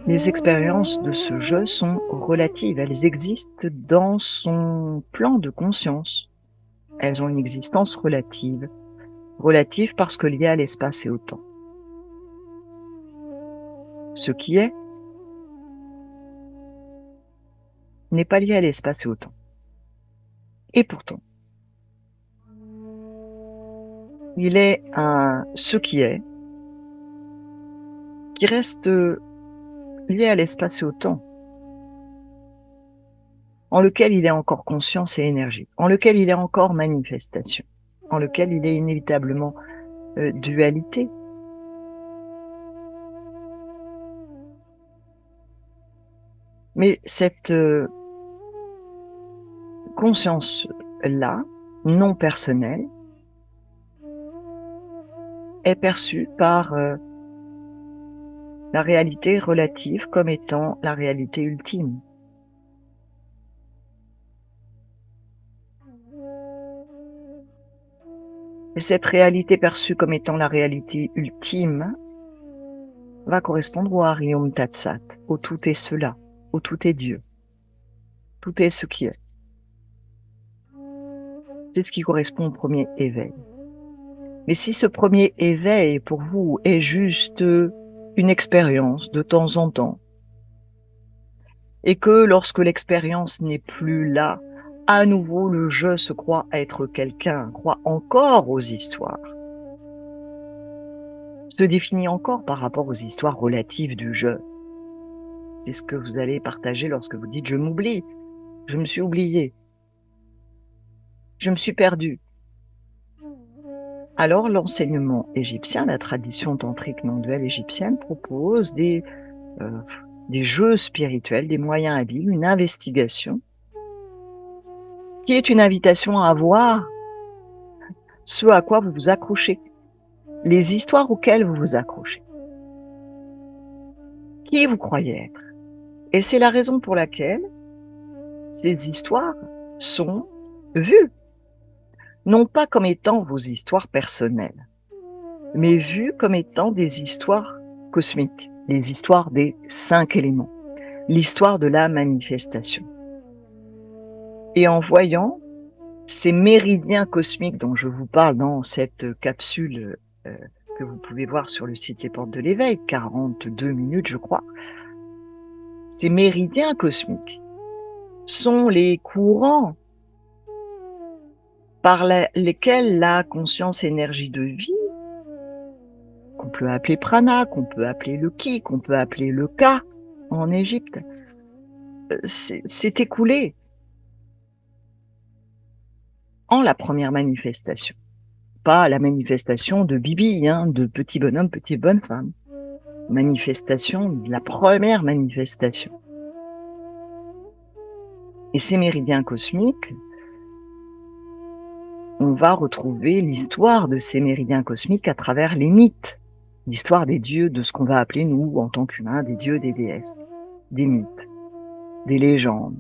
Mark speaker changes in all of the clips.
Speaker 1: Les expériences de ce jeu sont relatives, elles existent dans son plan de conscience. Elles ont une existence relative. Relative parce que liée à l'espace et au temps. Ce qui est n'est pas lié à l'espace et au temps. Et pourtant, il est ce qui reste lié à l'espace et au temps, en lequel il est encore conscience et énergie, en lequel il est encore manifestation, en lequel il est inévitablement dualité. Mais cette conscience-là, non personnelle, est perçue par la réalité relative comme étant la réalité ultime. Et cette réalité perçue comme étant la réalité ultime va correspondre au Harium Tatsat, au tout est cela, au tout est Dieu. Tout est ce qui est. C'est ce qui correspond au premier éveil. Mais si ce premier éveil, pour vous, est juste une expérience de temps en temps, et que lorsque l'expérience n'est plus là, à nouveau le je se croit être quelqu'un, croit encore aux histoires, se définit encore par rapport aux histoires relatives du je. C'est ce que vous allez partager lorsque vous dites « je m'oublie », je me suis oublié, je me suis perdu. Alors l'enseignement égyptien, la tradition tantrique non-duelle égyptienne propose des jeux spirituels, des moyens habiles, une investigation qui est une invitation à voir ce à quoi vous vous accrochez, les histoires auxquelles vous vous accrochez, qui vous croyez être. Et c'est la raison pour laquelle ces histoires sont vues, non pas comme étant vos histoires personnelles, mais vues comme étant des histoires cosmiques, les histoires des 5 éléments, l'histoire de la manifestation. Et en voyant ces méridiens cosmiques dont je vous parle dans cette capsule que vous pouvez voir sur le site Les Portes de l'Éveil, 42 minutes je crois, ces méridiens cosmiques sont les courants par lesquels la conscience énergie de vie, qu'on peut appeler prana, qu'on peut appeler le ki, qu'on peut appeler le ka en Égypte, s'est écoulée en la première manifestation. Pas la manifestation de Bibi, hein, de petit bonhomme, petite bonne femme. Manifestation, la première manifestation. Et ces méridiens cosmiques, on va retrouver l'histoire de ces méridiens cosmiques à travers les mythes. L'histoire des dieux, de ce qu'on va appeler, nous, en tant qu'humains, des dieux, des déesses, des mythes, des légendes.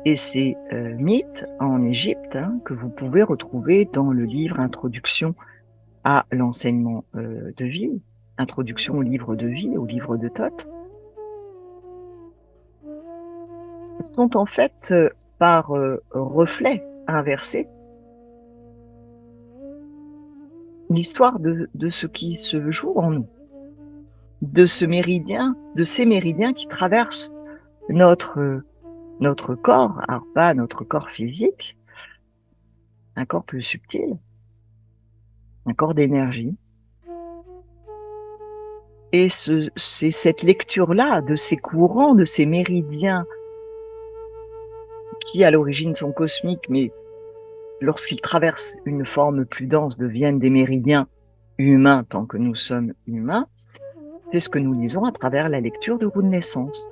Speaker 1: Et ces mythes en Égypte, hein, que vous pouvez retrouver dans le livre Introduction à l'enseignement de vie, Introduction au livre de vie, au livre de Thoth, sont en fait par reflet inversé l'histoire de ce qui se joue en nous, de ces méridiens qui traversent notre corps, alors pas notre corps physique, un corps plus subtil, un corps d'énergie. Et c'est cette lecture-là de ces courants, de ces méridiens qui à l'origine sont cosmiques, mais lorsqu'ils traversent une forme plus dense deviennent des méridiens humains tant que nous sommes humains, c'est ce que nous lisons à travers la lecture de roue de naissance.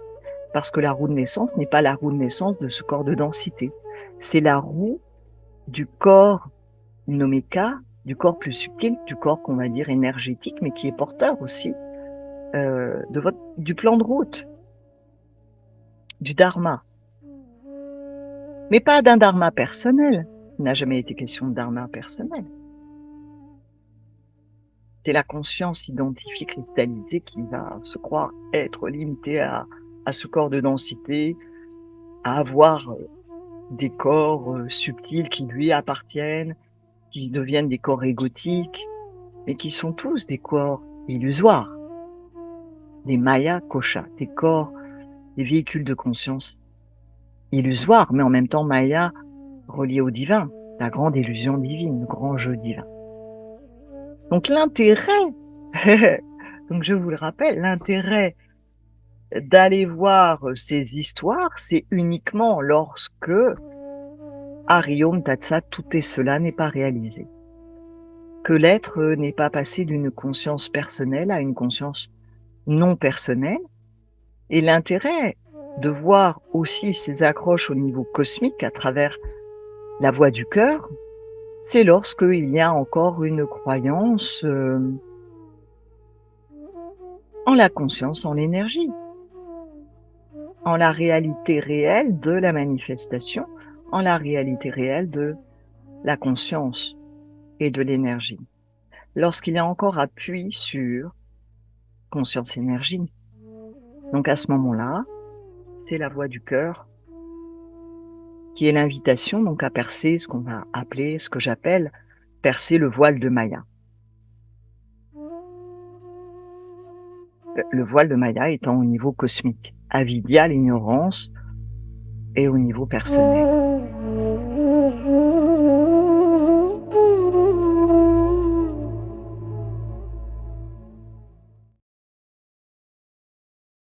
Speaker 1: Parce que la roue de naissance n'est pas la roue de naissance de ce corps de densité. C'est la roue du corps nommé K, du corps plus subtil, du corps qu'on va dire énergétique, mais qui est porteur aussi du plan de route, du dharma. Mais pas d'un dharma personnel. Il n'a jamais été question de dharma personnel. C'est la conscience identifiée, cristallisée qui va se croire être limitée à ce corps de densité, à avoir des corps subtils qui lui appartiennent, qui deviennent des corps égotiques, mais qui sont tous des corps illusoires, des Maya Kosha, des corps, des véhicules de conscience illusoires, mais en même temps Maya reliés au divin, la grande illusion divine, le grand jeu divin. Donc l'intérêt, donc je vous le rappelle, l'intérêt d'aller voir ces histoires, c'est uniquement lorsque Ariom Tatsat, tout et cela n'est pas réalisé. Que l'être n'est pas passé d'une conscience personnelle à une conscience non personnelle. Et l'intérêt de voir aussi ces accroches au niveau cosmique à travers la voie du cœur, c'est lorsqu'il y a encore une croyance en la conscience, en l'énergie, en la réalité réelle de la manifestation, en la réalité réelle de la conscience et de l'énergie. Lorsqu'il y a encore appui sur conscience-énergie. Donc à ce moment-là, c'est la voie du cœur qui est l'invitation donc à percer ce qu'on va appeler, ce que j'appelle percer le voile de Maya. Le voile de Maya étant au niveau cosmique, avidya, l'ignorance, et au niveau personnel.